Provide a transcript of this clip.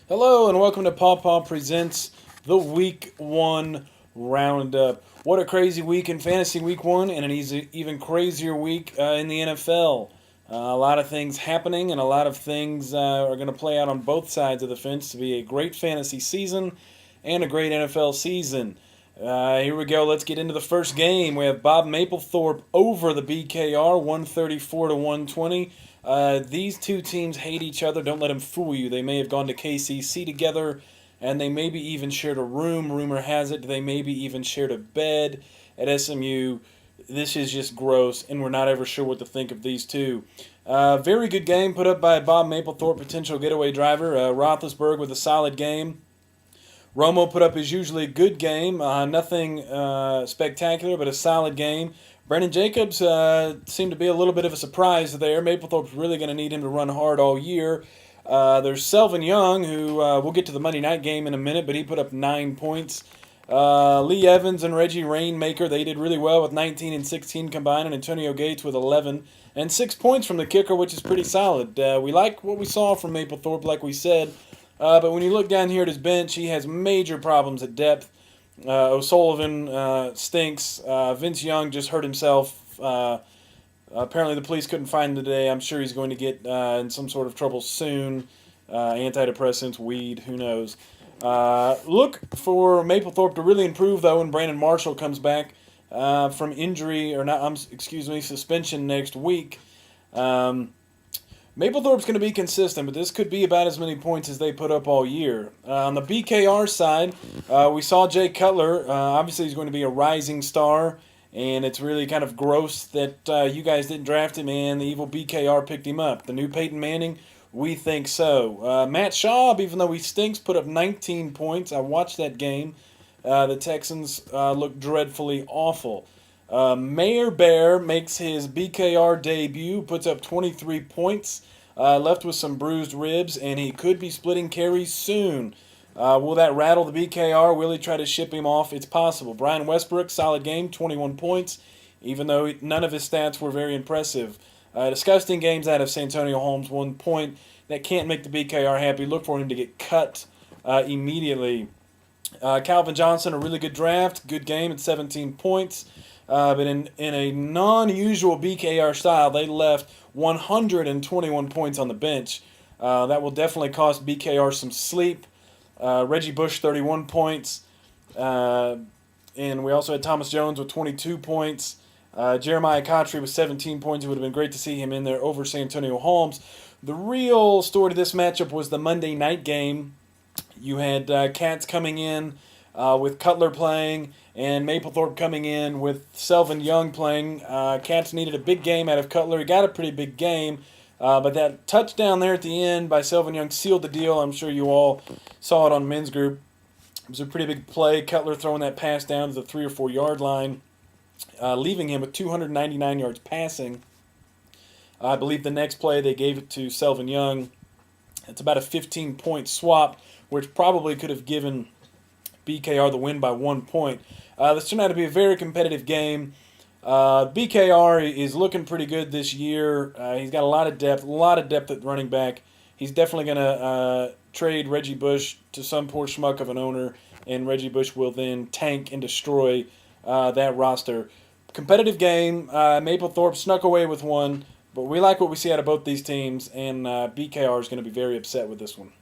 Hello and welcome to Paw Paw Presents the Week 1 Roundup. What a crazy week in Fantasy Week 1 and an even crazier week in the NFL. A lot of things happening and a lot of things are going to play out on both sides of the fence to be a great fantasy season and a great NFL season. Here we go. Let's get into the first game. We have Bob Mapplethorpe over the BKR, 134 to 120. These two teams hate each other. Don't let them fool you. They may have gone to KCC together, and they maybe even shared a room. Rumor has it they maybe even shared a bed at SMU. This is just gross, and we're not ever sure what to think of these two. Very good game put up by Bob Mapplethorpe, potential getaway driver. Roethlisberger with a solid game. Romo put up his usually good game. Nothing spectacular, but a solid game. Brandon Jacobs seemed to be a little bit of a surprise there. Mapplethorpe's really going to need him to run hard all year. There's Selvin Young, who we'll get to the Monday night game in a minute, but he put up 9 points. Lee Evans and Reggie Rainmaker, they did really well with 19 and 16 combined, and Antonio Gates with 11. And 6 points from the kicker, which is pretty solid. We like what we saw from Mapplethorpe, like we said. But when you look down here at his bench, he has major problems at depth. O'Sullivan stinks. Vince Young just hurt himself. Apparently the police couldn't find him today. I'm sure he's going to get in some sort of trouble soon. Antidepressants, weed, who knows. Look for Mapplethorpe to really improve, though, when Brandon Marshall comes back from injury, or not, suspension next week. Mapplethorpe's going to be consistent, but this could be about as many points as they put up all year. On the BKR side, we saw Jay Cutler. Obviously, he's going to be a rising star, and it's really kind of gross that you guys didn't draft him and the evil BKR picked him up. The new Peyton Manning, we think so. Matt Schaub, even though he stinks, put up 19 points. I watched that game. The Texans look dreadfully awful. Mayor Bear makes his BKR debut, puts up 23 points, left with some bruised ribs, and he could be splitting carries soon. Will that rattle the BKR? Will he try to ship him off? It's possible. Brian Westbrook, solid game, 21 points, even though none of his stats were very impressive. Disgusting games out of Santonio Holmes, 1 point. That can't make the BKR happy. Look for him to get cut immediately. Calvin Johnson, a really good draft, good game at 17 points. But in a non-usual BKR style, they left 121 points on the bench. That will definitely cost BKR some sleep. Reggie Bush, 31 points. And we also had Thomas Jones with 22 points. Jeremiah Cottrey with 17 points. It would have been great to see him in there over Santonio Holmes. The real story to this matchup was the Monday night game. You had Cats coming in with Cutler playing, and Mapplethorpe coming in with Selvin Young playing. Cats needed a big game out of Cutler. He got a pretty big game, but that touchdown there at the end by Selvin Young sealed the deal. I'm sure you all saw it on Men's Group. It was a pretty big play. Cutler throwing that pass down to the 3 or 4 yard line, leaving him with 299 yards passing. I believe the next play they gave it to Selvin Young. It's about a 15-point swap, which probably could have given BKR the win by 1 point. This turned out to be a very competitive game. BKR is looking pretty good this year. He's got a lot of depth at running back. He's definitely going to trade Reggie Bush to some poor schmuck of an owner, and Reggie Bush will then tank and destroy that roster. Competitive game. Mapplethorpe snuck away with one, but we like what we see out of both these teams, and BKR is going to be very upset with this one.